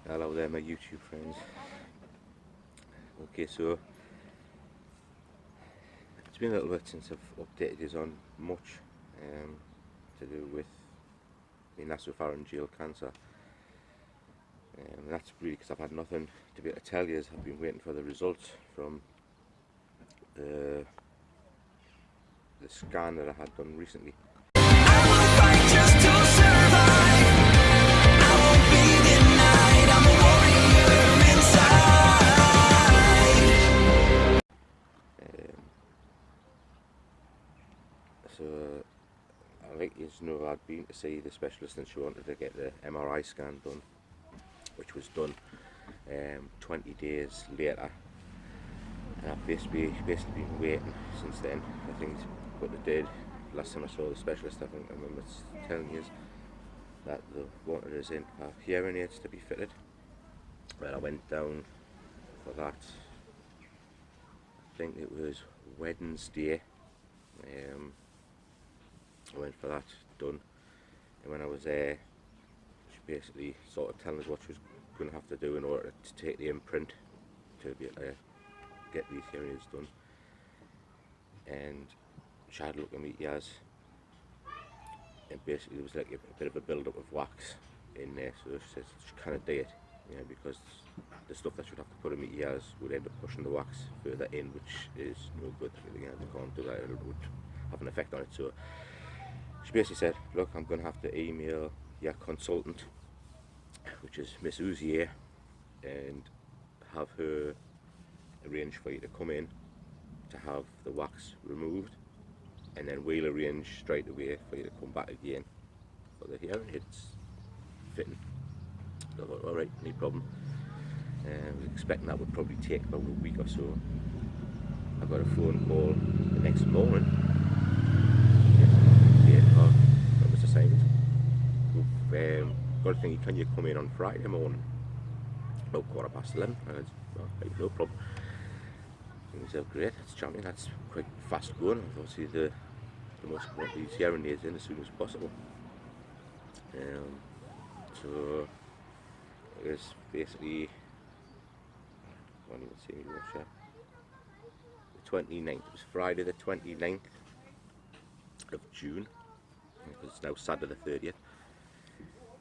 Hello there, my YouTube friends. Okay, so it's been a little bit since I've updated you on much to do with the nasopharyngeal cancer. And that's really because I've had nothing to be able to tell you. I've been waiting for the results from the scan that I had done recently. So I think you know I'd been to see the specialist and she wanted to get the MRI scan done, which was done 20 days later. And I've basically been waiting since then. I think what they did last time I saw the specialist, I remember telling you that they wanted us in for hearing aids to be fitted. Well, I went down for that. I think it was Wednesday. I went for that done, and when I was there, she basically sort of telling us what she was going to have to do in order to take the imprint to be able to get these hearing aids done. And she had a look at me ears, and basically there was like a bit of a build-up of wax in there, so she said she can't do it, because the stuff that she'd have to put in my ears would end up pushing the wax further in, which is no good. They can't do that, it would have an effect on it. So she basically said, look, I'm going to have to email your consultant, which is Miss Uzier, and have her arrange for you to come in to have the wax removed, and then we'll arrange straight away for you to come back again for the hearing aids fitting. So I thought, alright, no problem. I was expecting that would probably take about a week or so. I got a phone call the next morning. Mr. Simons, we've got a thing, can you come in on Friday morning about 11:15? I said, oh, no problem. And he said, great, that's champion, that's quite fast going. Obviously they must want these hearing aids in as soon as possible. So it was basically, I can't even see me watch the 29th, it was Friday the 29th of June, because it's now Saturday the 30th. It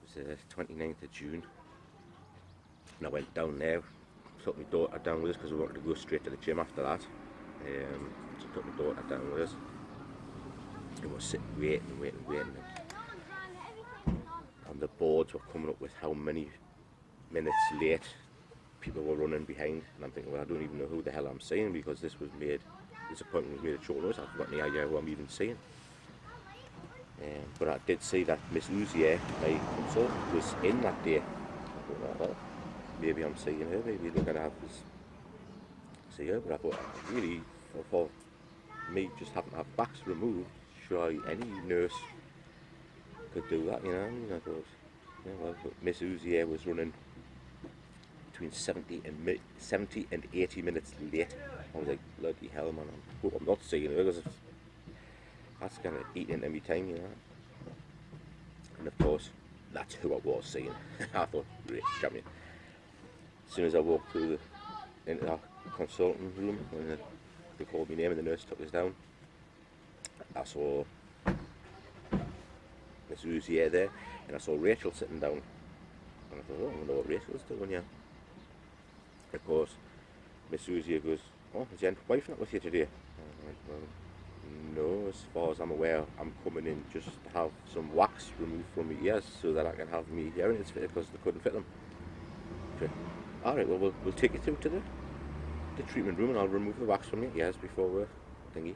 was the 29th of June, and I went down there, took my daughter down with us because we wanted to go straight to the gym after that. So took my daughter down with us, and we're sitting waiting. And the boards were coming up with how many minutes late people were running behind, and I'm thinking, well, I don't even know who the hell I'm seeing, because this appointment was made at short notice. I've got any idea who I'm even seeing. But I did see that Miss Uzier, my consultant, was in that day. I thought, well, maybe I'm seeing her, maybe they're going to have to see her. But I thought, really, for me just having to have backs removed, surely any nurse could do that, And I thought, well, but Miss Uzier was running between 70 and 80 minutes late. I was like, bloody hell, man, I hope I'm not seeing her, because that's going to eat into my time, And of course, that's who I was seeing. I thought, great, champion. As soon as I walked into that consultant room, when they called my name and the nurse took us down, I saw Miss Uzier there, and I saw Rachel sitting down. And I thought, oh, I wonder what Rachel's doing, Of course, Miss Uzier goes, oh, is your wife not with you today? I went, well, no, as far as I'm aware, I'm coming in just to have some wax removed from my ears so that I can have my hearing aids fitted, because they couldn't fit them. Okay. Alright, well, we'll take you through to the treatment room, and I'll remove the wax from your ears before we're thingy.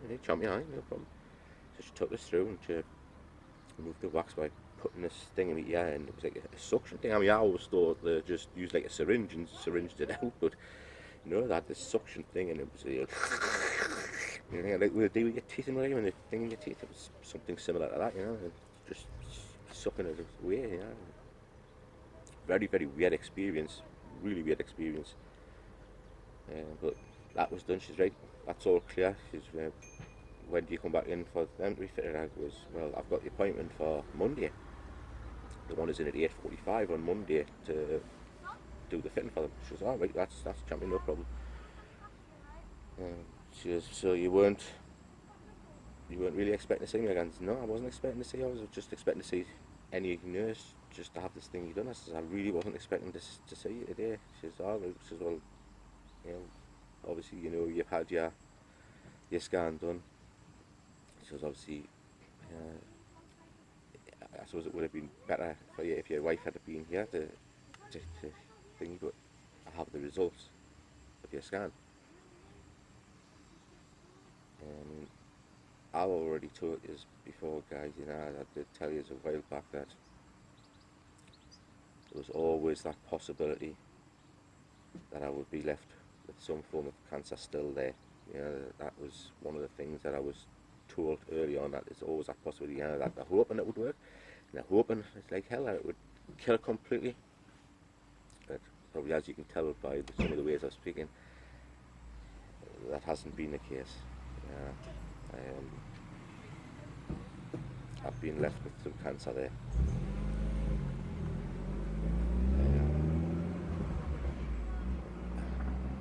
Hey, champion, no problem. So she took us through, and she removed the wax by putting this thing in my ear, and it was like a suction thing. I mean, I always thought they just used like a syringe and syringed it out, but no, they had this suction thing, and it was like they do with your teeth and whatever, when the thing in your teeth, it was something similar to that, just sucking it away, Very, very weird experience, really weird experience. But that was done. She's right, that's all clear. She's, when do you come back in for them to be fitted? I goes, well, I've got the appointment for Monday. the one is in at 8:45 on Monday to do the fitting for them. She goes, all right, that's champion, no problem. She goes, so you weren't really expecting to see me again? No, I wasn't expecting to see you. I was just expecting to see any nurse just to have this thing done. I says, I really wasn't expecting to see you today. She says, oh, she says, well, you know, obviously, you know, you've had your scan done. She says, obviously, I suppose it would have been better for you if your wife had been here to think, but I have the results of your scan. I've already told you before, guys, you know, I did tell you a while back that there was always that possibility that I would be left with some form of cancer still there. You know, that was one of the things that I was told early on, that there's always that possibility, you know, that they're hoping it would work, and they're hoping it's like hell that it would kill it completely. But probably, as you can tell by some of the ways I'm speaking, that hasn't been the case. I've been left with some cancer there.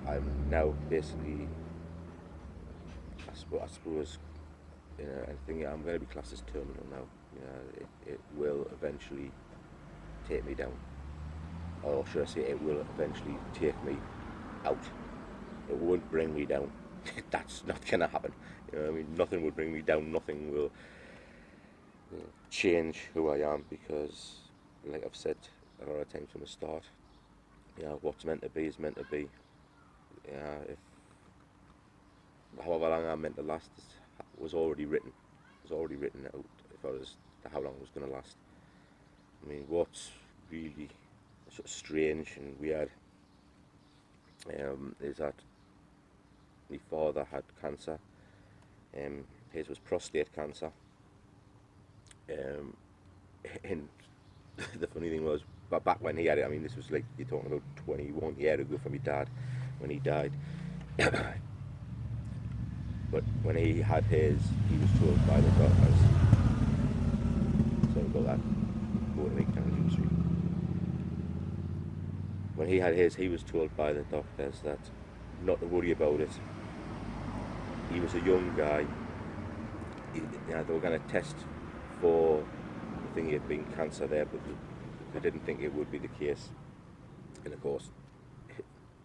I'm now basically, I suppose, you know, I think I'm going to be classed as terminal now. You know, it will eventually take me down, or should I say, it will eventually take me out. It won't bring me down. That's not going to happen. You know, I mean, nothing will bring me down. Nothing will change who I am, because, like I've said a lot of times from the start, you know, what's meant to be is meant to be. If however long I'm meant to last was already written out as far as how long it was going to last. I mean, what's really sort of strange and weird is that my father had cancer. His was prostate cancer. And the funny thing was, but back when he had it, I mean, this was like, you're talking about 21 years ago for my dad when he died. But when he had his, he was told by the doctors, sorry about that, motoring down New Street. When he had his, he was told by the doctors that not to worry about it. He was a young guy. You know, they were going to test for the thing, he had been cancer there, but they didn't think it would be the case. And of course,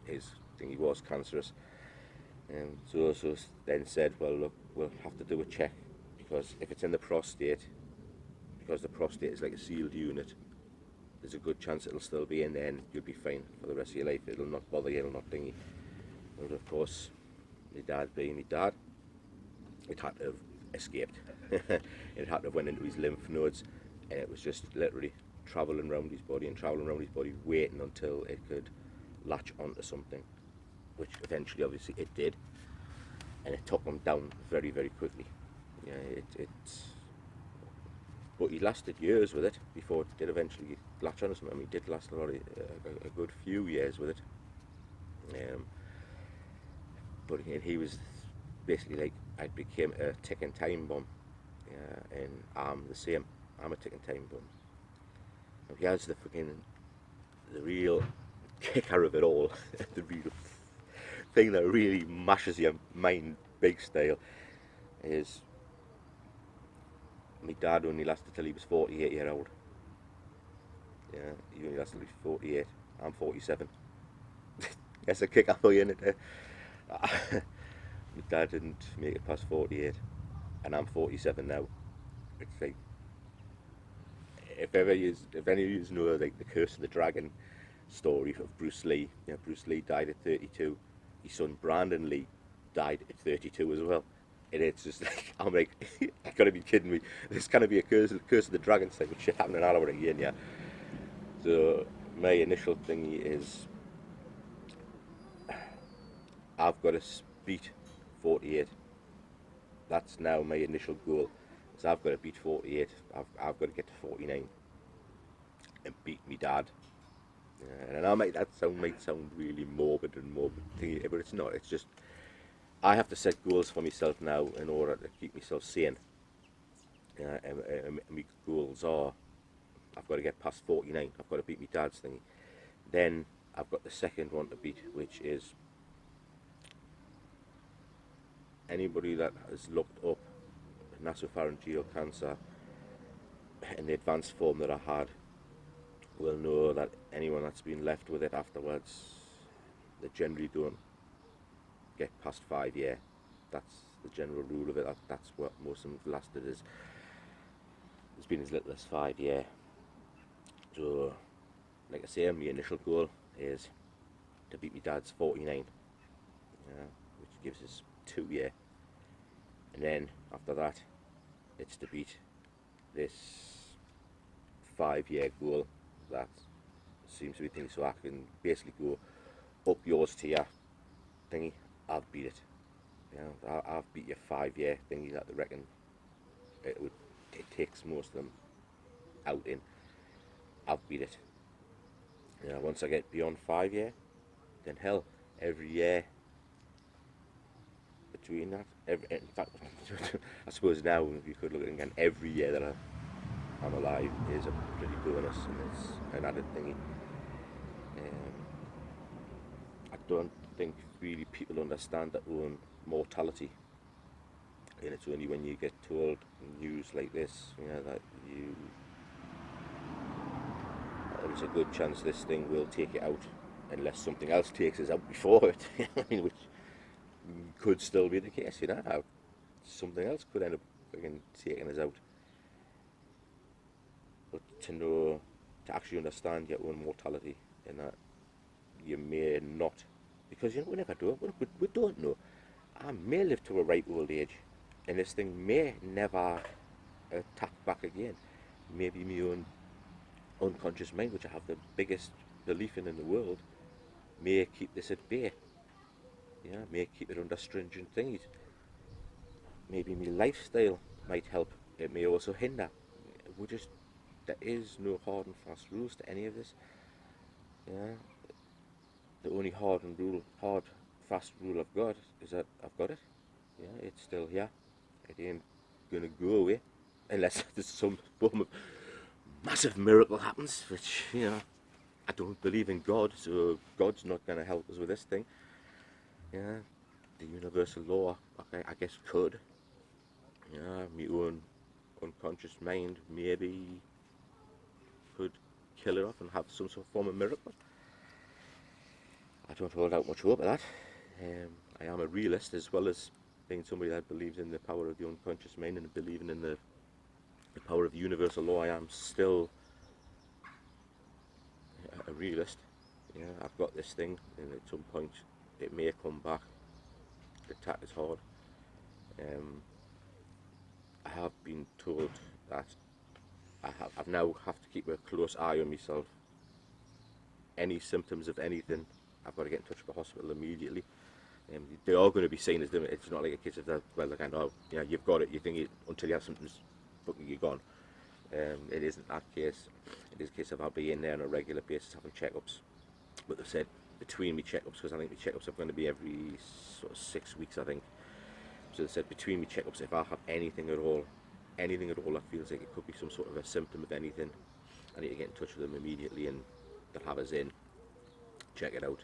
his thing, he was cancerous. So then said, well, look, we'll have to do a check, because if it's in the prostate, because the prostate is like a sealed unit, there's a good chance it'll still be in there and you'll be fine for the rest of your life. It'll not bother you, it'll not dingy. But of course, my dad being my dad, it had to have escaped. It had to have went into his lymph nodes, and it was just literally travelling around his body and travelling around his body, waiting until it could latch onto something, which eventually obviously it did, and it took him down very, very quickly. Yeah, but he lasted years with it before it did eventually latch onto something. I mean, he did last a good few years with it. But he was basically like, I became a ticking time bomb, and I'm the same. I'm a ticking time bomb. And here's the real kicker of it all, the real thing that really mashes your mind big style, is my dad only lasted till he was 48 years old. Yeah, he only lasted till he was 48. I'm 47. That's a kicker for you, isn't it? My dad didn't make it past 48, and I'm 47 now. It's like, if any of you know like the Curse of the Dragon story of Bruce Lee. You know, Bruce Lee died at 32. His son Brandon Lee died at 32 as well. And it's just like, I'm like, you gotta be kidding me. There's gonna be a curse of the Dragon type of shit happening all over again, yeah. So my initial thing is, I've got to beat 48. That's now my initial goal. So I've got to beat 48. I've got to get to 49 and beat me dad. And I might sound really morbid thingy, but it's not. It's just, I have to set goals for myself now in order to keep myself sane. And my goals are, I've got to get past 49. I've got to beat my dad's thingy. Then I've got the second one to beat, which is anybody that has looked up nasopharyngeal cancer in the advanced form that I had will know that anyone that's been left with it afterwards, they generally don't get past 5 years. That's the general rule of it. That's what most of them have lasted is. It's been as little as 5 years. So, like I say, my initial goal is to beat my dad's 49, which gives us 2 years. And then after that, it's to beat this 5 year goal that seems to be thinking. So I can basically go up yours to your thingy. I've beat it. I've beat your 5 year thingy that they reckon it takes most of them out in. I've beat it. Once I get beyond 5 year, then hell, every year between that, in fact, I suppose now if you could look at it again, every year that I'm alive is a pretty bonus, and it's an added thingy. I don't think really people understand their own mortality, and it's only when you get told news like this, that there's a good chance this thing will take it out, unless something else takes us out before it. I mean, which could still be the case, something else could end up taking us out. But to actually understand your own mortality, and that you may not, because we never do. We don't know. I may live to a ripe old age, and this thing may never attack back again. Maybe my own unconscious mind, which I have the biggest belief in the world, may keep this at bay. May keep it under stringent things. Maybe my lifestyle might help. It may also hinder. There is no hard and fast rules to any of this. The only hard, fast rule I've got is that I've got it. It's still here. It ain't gonna go away unless there's some form of massive miracle happens, which I don't believe in God, so God's not gonna help us with this thing. The universal law, okay, I guess could. My own unconscious mind maybe could kill it off and have some sort of form of miracle. I don't hold out much hope of that. I am a realist, as well as being somebody that believes in the power of the unconscious mind and believing in the power of the universal law. I am still a realist. I've got this thing, and at some point it may come back. The attack is hard. I have been told that I've now have to keep a close eye on myself. Any symptoms of anything, I've got to get in touch with the hospital immediately. They are going to be seen as them. It's not like a case of that. Well, they're kind of, you've got it. You think it until you have symptoms, fucking you're gone. It isn't that case. It is a case of I'll be in there on a regular basis having checkups. But they said between me checkups, because I think my checkups are going to be every sort of 6 weeks, I think. So they said between me checkups, if I have anything at all that feels like it could be some sort of a symptom of anything, I need to get in touch with them immediately, and they'll have us in, check it out.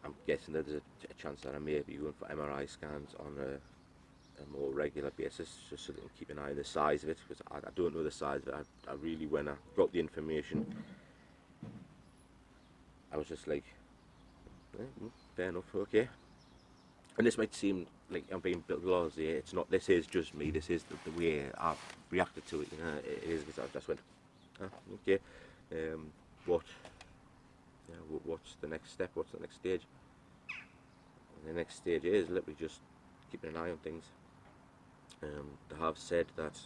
I'm guessing that there's a chance that I may be going for MRI scans on a more regular basis, just so they can keep an eye on the size of it, because I don't know the size of it. I really, when I got the information, I was just like, fair enough, okay. And this might seem like I'm being blasé. It's not. This is just me. This is the way I've reacted to it. It is because I just went, okay. What's the next step? What's the next stage? And the next stage is literally just keeping an eye on things. They have said that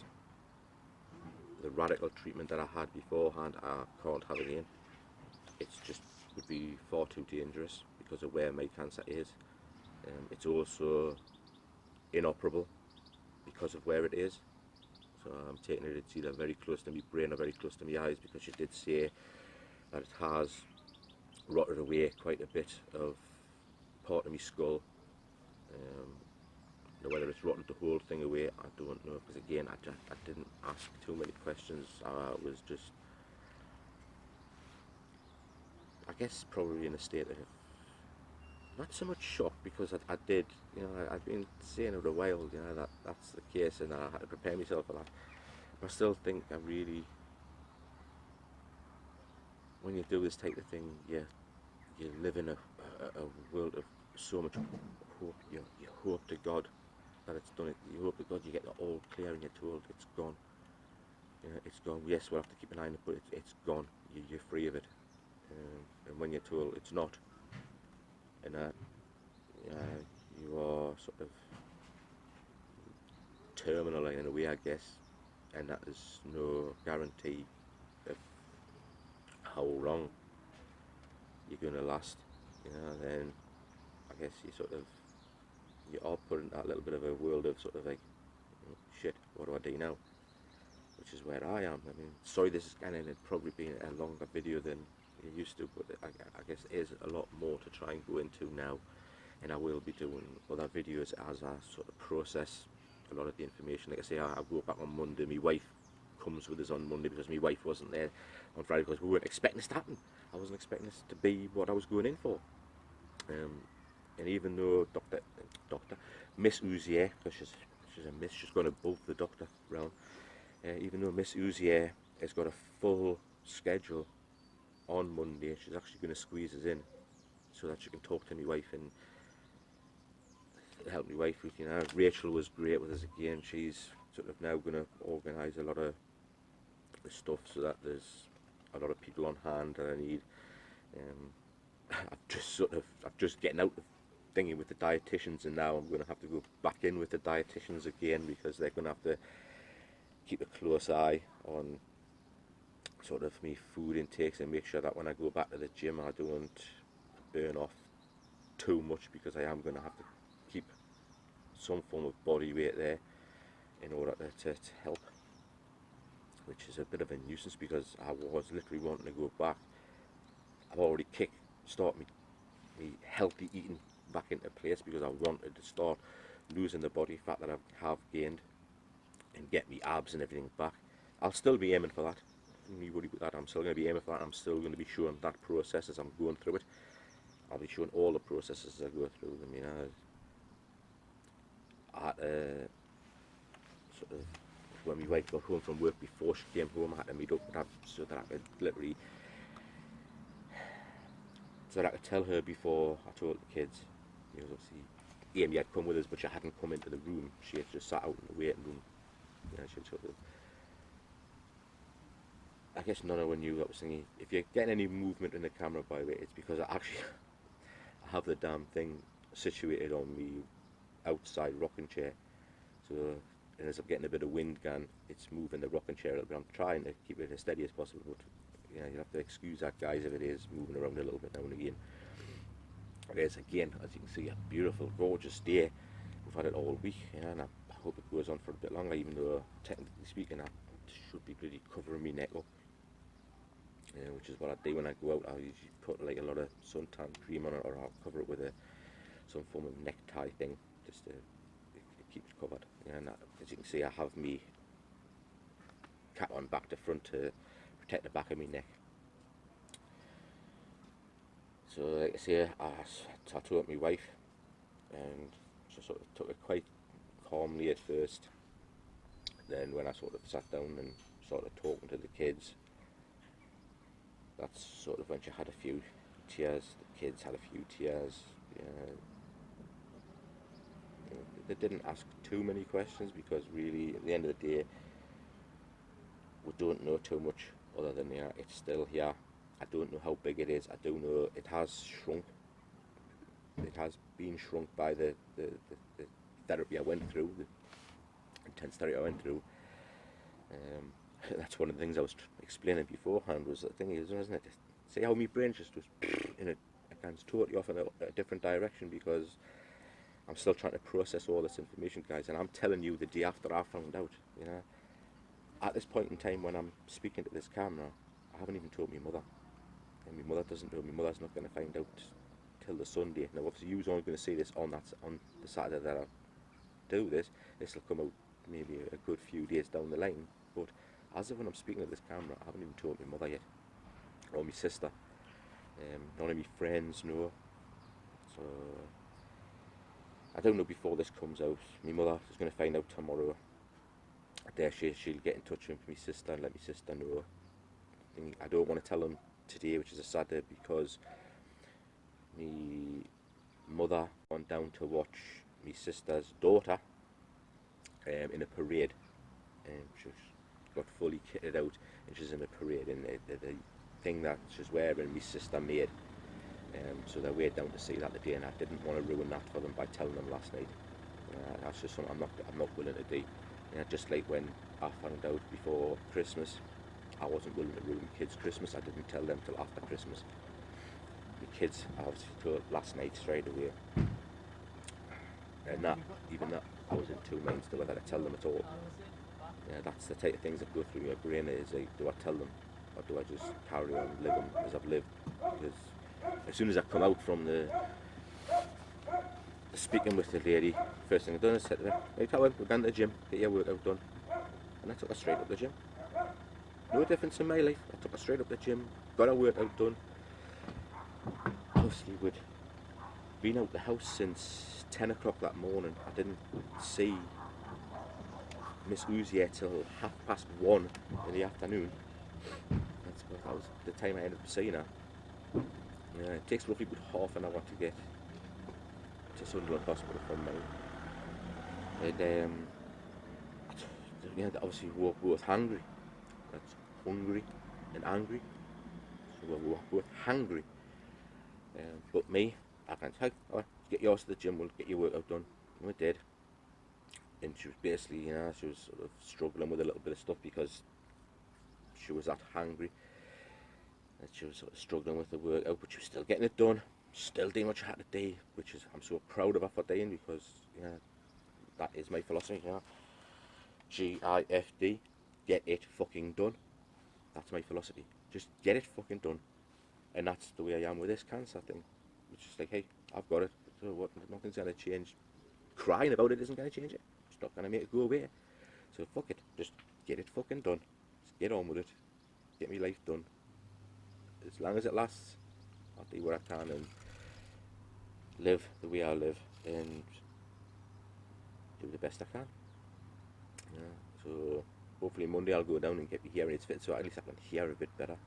the radical treatment that I had beforehand, I can't have again. It's just would be far too dangerous because of where my cancer is. It's also inoperable because of where it is. So I'm taking it, it's either very close to my brain or very close to my eyes, because she did say that it has rotted away quite a bit of part of my skull. Now, whether it's rotten the whole thing away, I don't know, because again, I didn't ask too many questions. I was just, I guess, probably in a state of not so much shock, because I did, you know, I'd been saying it a while, you know, that that's the case, and I had to prepare myself for that. But I still think I really, when you do this type of thing, you live in a world of so much hope. You hope to God that it's done. You hope to God you get the all clear and you're told it's gone. You know, it's gone. Yes, we'll have to keep an eye on it, but it's gone. You're free of it. And when you're told it's not, and you are sort of terminal in a way, I guess, and that there's no guarantee of how long you're going to last, you know, then I guess you are put in that little bit of a world of sort of like, shit, what do I do now? Which is where I am. I mean, sorry, this is kind of probably been a longer video than you're used to, but I guess it is a lot more to try and go into now, and I will be doing other videos as I sort of process a lot of the information. Like I say, I go back on Monday. My wife comes with us on Monday because my wife wasn't there on Friday because we weren't expecting this to happen. I wasn't expecting this to be what I was going in for. And even though Miss Uzier, because she's a miss, she's gone above the doctor round. Even though Miss Uzier has got a full schedule on Monday, she's actually going to squeeze us in so that she can talk to my wife and help my wife with, you know. Rachel was great with us again. She's sort of now going to organise a lot of the stuff so that there's a lot of people on hand that I need. I'm just getting out of thinking with the dietitians, and now I'm going to have to go back in with the dietitians again, because they're going to have to keep a close eye on sort of me food intakes and make sure that when I go back to the gym I don't burn off too much, because I am going to have to keep some form of body weight there in order to help, which is a bit of a nuisance because I was literally wanting to go back. I've already start me healthy eating back into place, because I wanted to start losing the body fat that I have gained and get me abs and everything back. I'll still be aiming for that. Don't worry about that. I'm still going to be aiming for that. I'm still going to be showing that process as I'm going through it. I'll be showing all the processes as I go through them. You know, I had to sort of, when my wife got home from work, before she came home, I had to meet up with her so that I could literally, so that I could tell her before I told the kids. Because obviously Amy had come with us, but she hadn't come into the room. She had just sat out in the waiting room. You know, she had sort of, I guess none one knew that was thinking, if you're getting any movement in the camera, by the way, it's because I have the damn thing situated on me outside rocking chair. So, and as I'm getting a bit of wind gun, it's moving the rocking chair a little bit. I'm trying to keep it as steady as possible, but you know, you'll have to excuse that, guys, if it is moving around a little bit now and again. There's again, as you can see, a beautiful, gorgeous day. We've had it all week, you know, and I hope it goes on for a bit longer, even though technically speaking I should be really covering my neck up. Which is what I do when I go out. I usually put like a lot of suntan cream on it, or I'll cover it with some form of necktie thing, just to keep it covered. And as you can see, I have me cap on back to front to protect the back of my neck. So like I say, I told my wife, and she sort of took it quite calmly at first. Then when I sort of sat down and started talking to the kids, that's sort of when she had a few tears. The kids had a few tears. They didn't ask too many questions, because really at the end of the day we don't know too much other than, yeah, it's still here. I don't know how big it is. I do know it has shrunk. It has been shrunk by the therapy I went through, the intense therapy I went through. That's one of the things I was explaining beforehand, was the thing is, isn't it? See how my brain just was in it again, totally off in a different direction, because I'm still trying to process all this information, guys, and I'm telling you the day after I found out, you know. At this point in time when I'm speaking to this camera, I haven't even told my mother, and my mother doesn't know. My mother's not going to find out till the Sunday. Now obviously you was only going to see this on the Saturday that do this. This will come out maybe a good few days down the line. But as of when I'm speaking to this camera, I haven't even told my mother yet, or my sister. None of my friends know. So I don't know before this comes out. My mother is going to find out tomorrow. I dare she'll get in touch with my sister and let my sister know. I don't want to tell them today, which is a sad day, because my mother went down to watch my sister's daughter in a parade. She's got fully kitted out and she's in a parade, and the thing that she's wearing my sister made. So they went down to see that today, and I didn't want to ruin that for them by telling them last night. That's just something I'm not willing to do. Just like when I found out before Christmas, I wasn't willing to ruin kids' Christmas. I didn't tell them till after Christmas. The kids, I obviously told last night straight away. And even that, I was in two minds to whether to tell them at all. That's the type of things that go through my brain, is like, do I tell them, or do I just carry on living as I've lived? Because as soon as I come out from the speaking with the lady, first thing I done is said to her, "Hey, Howard, we're going to the gym, get your workout done." And I took her straight up the gym. No difference in my life. I took her straight up the gym, got her workout done. Obviously, we'd been out the house since 10 o'clock that morning. I didn't see Miss Uzier till 1:30 in the afternoon. That was the time I ended up seeing her. It takes roughly about half an hour to get to Sunderland Hospital from me. And obviously we were both hungry. That's hungry and angry. So we were both hungry. But me, I went, "Hey, all right, get yours to the gym, we'll get your workout done." And we did. And she was basically, she was sort of struggling with a little bit of stuff because she was that hungry. And she was sort of struggling with the workout, but she was still getting it done. Still doing what she had to do, which is, I'm so proud of her for doing, because that is my philosophy. GIFD, get it fucking done. That's my philosophy. Just get it fucking done. And that's the way I am with this cancer thing. It's just like, hey, I've got it. So what? Nothing's going to change. Crying about it isn't going to change it. It's not going to make it go away. So fuck it. Just get it fucking done. Just get on with it. Get my life done. As long as it lasts, I'll do what I can and live the way I live and do the best I can. So hopefully Monday I'll go down and get my hearing aids fitted, so at least I can hear a bit better.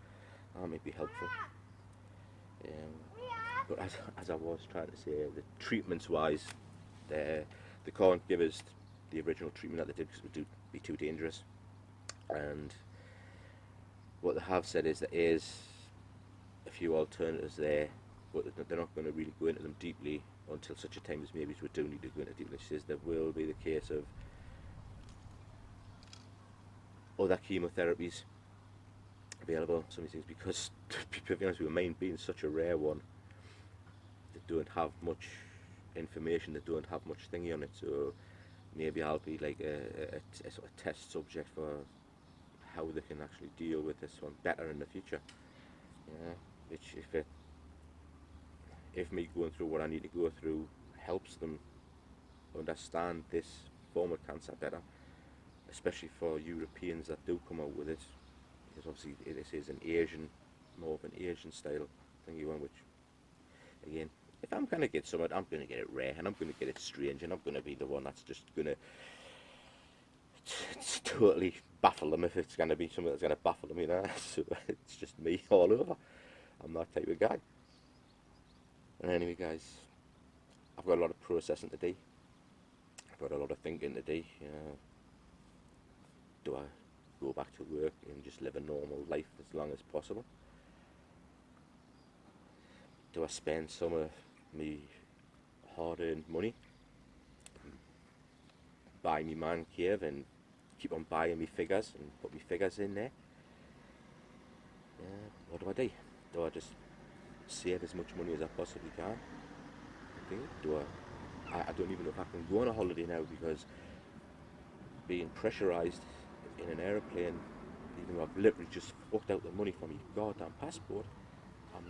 That might be helpful. But as I was trying to say, the treatments wise, they can't give us the original treatment that they did because it would be too dangerous. And what they have said is there is a few alternatives there, but they're not going to really go into them deeply until such a time as maybe we do need to go into deeply. She says there will be the case of other chemotherapies available, some of these things, because to be perfectly honest with you, mine being such a rare one, they don't have much information, they don't have much thingy on it, so maybe I'll be like a sort of test subject for how they can actually deal with this one better in the future. Which if me going through what I need to go through helps them understand this form of cancer better, especially for Europeans that do come out with it, because obviously this is more of an Asian style thingy one, which again, if I'm going to get something, I'm going to get it rare, and I'm going to get it strange, and I'm going to be the one that's just going to totally baffle them if it's going to be something that's going to baffle them, so it's just me all over. I'm that type of guy. And anyway guys, I've got a lot of processing to do. I've got a lot of thinking to do. Do I go back to work and just live a normal life as long as possible? Do I spend some of me hard-earned money, buy me man cave and keep on buying me figures and put me figures in there? What do? Do I just save as much money as I possibly can? I don't even know if I can go on a holiday now, because being pressurised in an aeroplane, even though I've literally just forked out the money for my goddamn passport,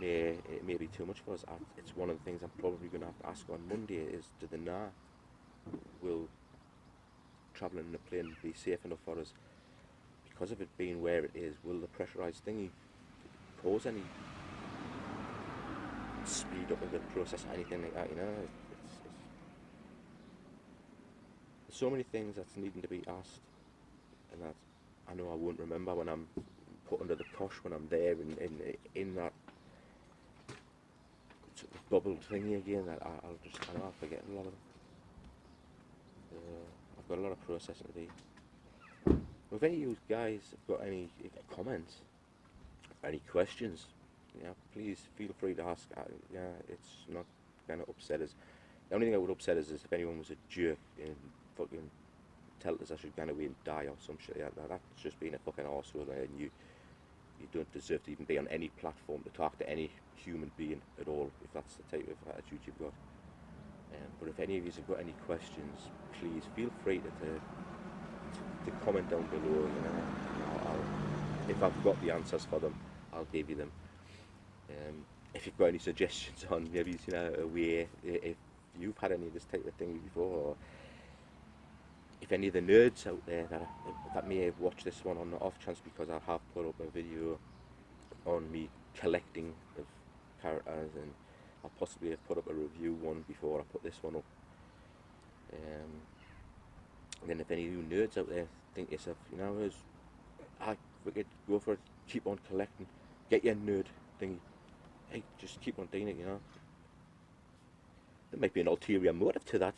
it may be too much for us. It's one of the things I'm probably going to have to ask on Monday, is do they know will travelling in a plane be safe enough for us? Because of it being where it is, will the pressurised thingy cause any speed up of the process, anything like that, you know? There's so many things that's needing to be asked, and that I know I won't remember when I'm put under the cosh, when I'm there in that sort of bubble thingy again, that I know I'll forget a lot of them. I've got a lot of processing to do. If any of you guys have got any comments, any questions, please feel free to ask. It's not going to upset us. The only thing that would upset us is if anyone was a jerk and fucking tell us I should go away and die or some shit like that. That's just being a fucking arsehole, and you don't deserve to even be on any platform to talk to any human being at all, if that's the type of attitude you've got. But if any of you have got any questions, please feel free to comment down below. If I've got the answers for them, I'll give you them. If you've got any suggestions on maybe a way, if you've had any of this type of thing before, or if any of the nerds out there that may have watched this one on the off chance, because I have put up a video on me collecting of characters, and I possibly have put up a review one before I put this one up. And then if any of you nerds out there think to yourself, we could go for it, keep on collecting, get your nerd thingy, hey, just keep on doing it, There might be an ulterior motive to that.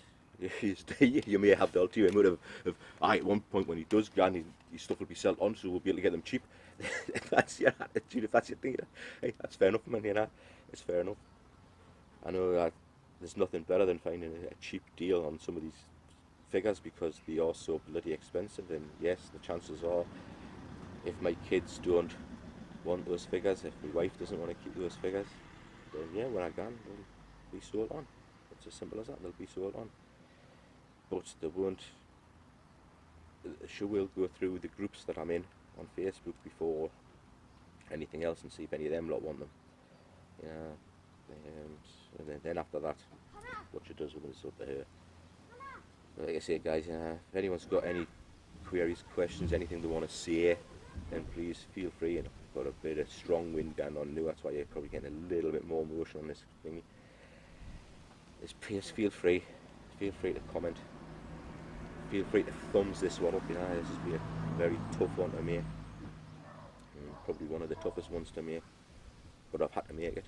You may have the ulterior motive of, at one point when he does grand, his stuff will be sold on, so we'll be able to get them cheap. If that's your attitude, if that's your thing, hey, that's fair enough, man, it's fair enough. I know that there's nothing better than finding a cheap deal on some of these figures, because they are so bloody expensive, and yes, the chances are, if my kids don't want those figures, if my wife doesn't want to keep those figures, then when I can, they'll be sold on. It's as simple as that, they'll be sold on. But they won't. She will go through the groups that I'm in on Facebook before anything else and see if any of them lot want them. And then after that, what she does with them is up to her. But like I say, guys, if anyone's got any queries, questions, anything they want to say, then please feel free. And I've got a bit of strong wind going on now, that's why you're probably getting a little bit more emotion on this thingy. Please feel free to comment. Feel free to thumbs this one up. This has been a very tough one to make, probably one of the toughest ones to make, but I've had to make it,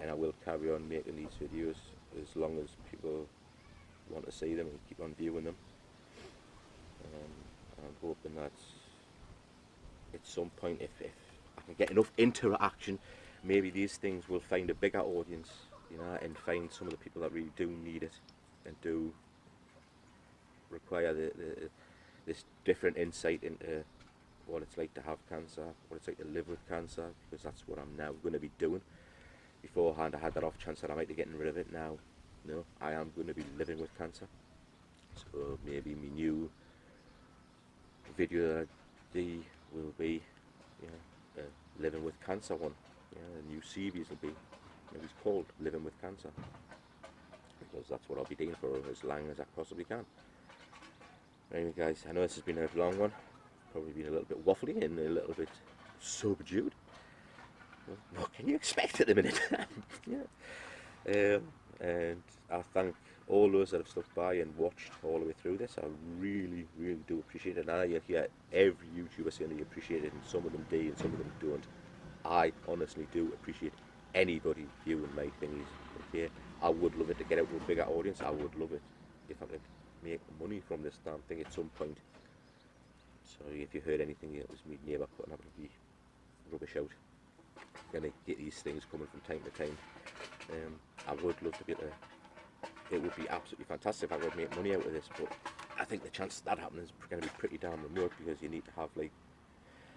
and I will carry on making these videos as long as people want to see them and keep on viewing them. I'm hoping that at some point, if I can get enough interaction, maybe these things will find a bigger audience, and find some of the people that really do need it and do require this different insight into what it's like to have cancer, what it's like to live with cancer, because that's what I'm now going to be doing. Beforehand I had that off chance that I might be getting rid of it. Now, no, I am going to be living with cancer. So maybe my new video that I do will be living with cancer one. The new series will be, maybe it's called Living with Cancer, because that's what I'll be doing for as long as I possibly can. Anyway, guys, I know this has been a long one, probably been a little bit waffly and a little bit subdued. Well, what can you expect at the minute? And I thank all those that have stuck by and watched all the way through this. I really, really do appreciate it. And I hear every YouTuber saying they appreciate it, and some of them do and some of them don't. I honestly do appreciate anybody viewing my thingies. Okay, I would love it to get out to a bigger audience. I would love it if I could make money from this damn thing at some point. So if you heard anything, it was me neighbour putting up the rubbish out. Gonna get these things coming from time to time. I would love to be able to. It would be absolutely fantastic if I could make money out of this, but I think the chance of that happening is going to be pretty damn remote, because you need to have, like,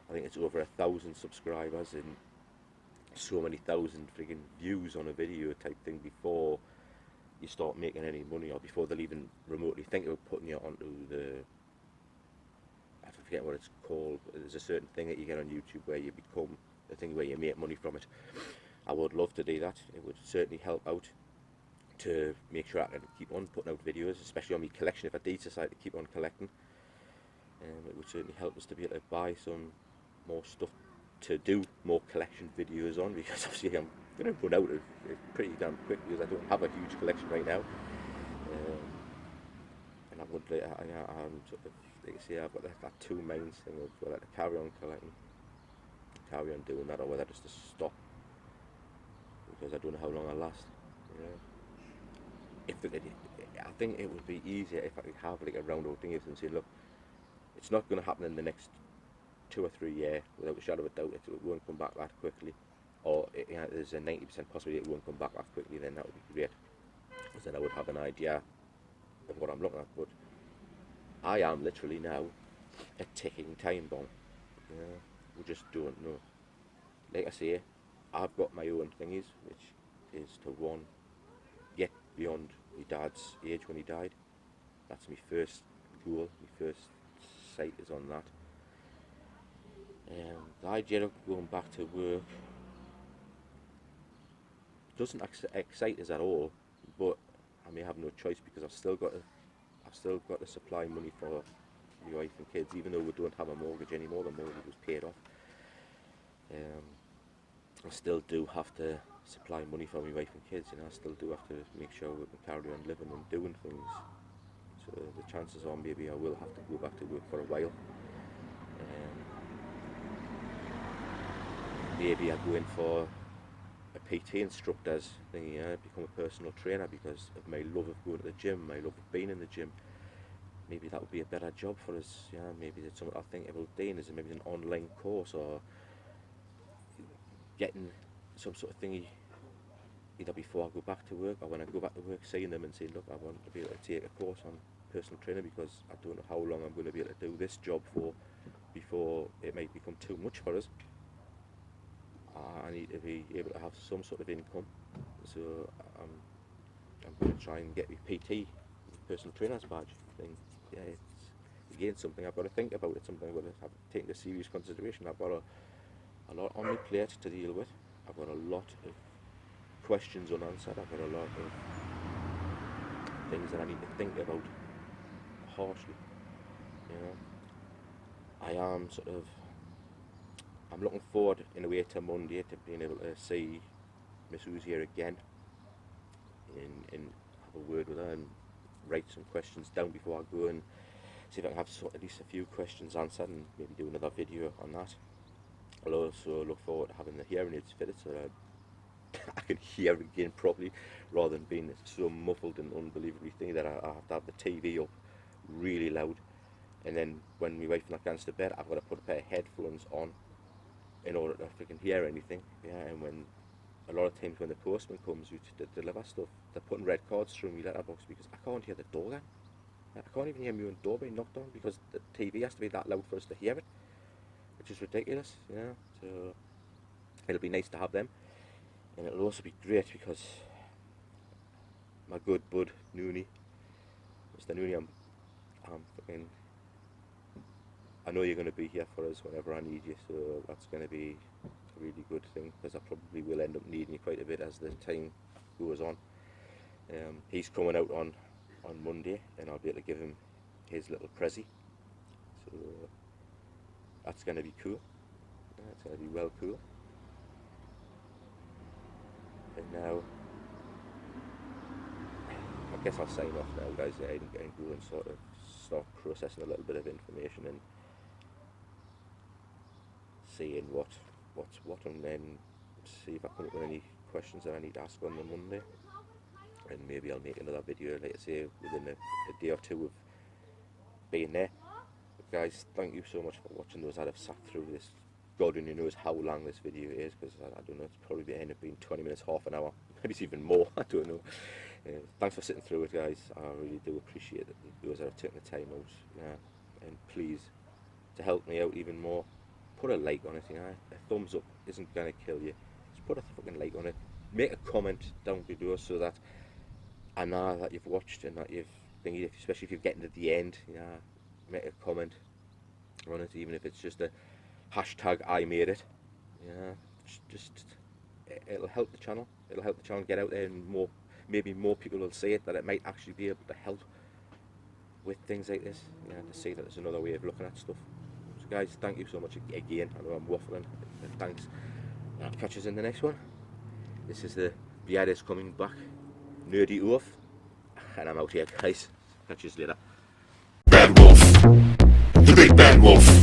I think it's over 1,000 subscribers and so many thousand frigging views on a video type thing before you start making any money, or before they'll even remotely think of putting you onto the, I forget what it's called, but there's a certain thing that you get on YouTube where you become the thing where you make money from it. I would love to do that. It would certainly help out to make sure I can keep on putting out videos, especially on my collection, if I do decide to keep on collecting. It would certainly help us to be able to buy some more stuff to do more collection videos on, because obviously I'm going to run out of it pretty damn quick because I don't have a huge collection right now. And I would like, I'm sort of, like I say, I've got that two mains thing of whether to carry on collecting, carry on doing that, or whether just to stop, because I don't know how long I'll last. You know? I think it would be easier if I could have like a roundabout thing and say, look, it's not going to happen in the next 2 or 3 years, without a shadow of a doubt. It won't come back that quickly, or there's a 90% possibility it won't come back that quickly. Then that would be great, because then I would have an idea of what I'm looking at. But I am literally now a ticking time bomb. You know, we just don't know. Like I say, I've got my own thingies, which is to one, get beyond my dad's age when he died. That's my first goal, my first sight is on that. The idea of going back to work doesn't excite us at all, but I may have no choice, because I've still got to supply money for my wife and kids, even though we don't have a mortgage anymore. The mortgage was paid off. I still do have to supply money for my wife and kids. You know, I still do have to make sure we can carry on living and doing things. So the chances are maybe I will have to go back to work for a while. Maybe I go in for a PT instructor's thing, become a personal trainer, because of my love of going to the gym, my love of being in the gym. Maybe that would be a better job for us. Yeah, maybe that's something I'll think about doing, is maybe an online course, or getting some sort of thingy either before I go back to work or when I go back to work, seeing them and saying, look, I want to be able to take a course on personal training, because I don't know how long I'm going to be able to do this job for before it might become too much for us. I need to be able to have some sort of income, so I'm going to try and get my PT, personal trainer's badge thing. Yeah, it's again something I've got to think about. It's something I've got to have taken into serious consideration. I've got a lot on my plate to deal with. I've got a lot of questions unanswered. I've got a lot of things that I need to think about harshly. You know, I'm looking forward in a way to Monday, to being able to see Miss Uzier again and have a word with her and write some questions down before I go, and see if I can have at least a few questions answered, and maybe do another video on that. I'll also look forward to having the hearing aids fitted so that I can hear again properly, rather than being so muffled and unbelievably thingy that I have to have the TV up really loud, and then when my wife and I gets to bed, I've got to put a pair of headphones on in order to freaking hear anything. Yeah, and when a lot of times when the postman comes to deliver stuff, they're putting red cards through my letterbox because I can't hear the door then. I can't even hear my own door being knocked on, because the TV has to be that loud for us to hear it, which is ridiculous, you know. So it'll be nice to have them, and it'll also be great because my good bud Noonie, Mr. Noonie, I'm fucking, I know you're going to be here for us whenever I need you, so that's going to be a really good thing, because I probably will end up needing you quite a bit as the time goes on. He's coming out on Monday, and I'll be able to give him his little prezi, so that's going to be cool. It's going to be well cool. And now, I guess I'll sign off now, guys, and go and sort of start processing a little bit of information and seeing what's what, and then see if I come up with any questions that I need to ask on the Monday, and maybe I'll make another video, like I say, within a day or two of being there. But guys, thank you so much for watching. Those that have sat through this, God only knows how long this video is, because I don't know, it's probably end up being 20 minutes, half an hour, maybe it's even more, I don't know. Thanks for sitting through it, guys. I really do appreciate it, those that have taken the time out, and please, to help me out even more, put a like on it. You know, a thumbs up isn't going to kill you. Just put a fucking like on it. Make a comment down below so that I know that you've watched and that you've thingy, especially if you're getting to the end. You know, make a comment on it, even if it's just a hashtag I made it. You know, just it'll help the channel. It'll help the channel get out there, and maybe more people will see it, that it might actually be able to help with things like this, you know, to see that there's another way of looking at stuff. So guys, thank you so much again. I know I'm waffling, but thanks. I'll catch us in the next one. This is the beard is coming back, nerdy off, and I'm out here, guys. Catch you later. Bad Wolf, the big bad wolf.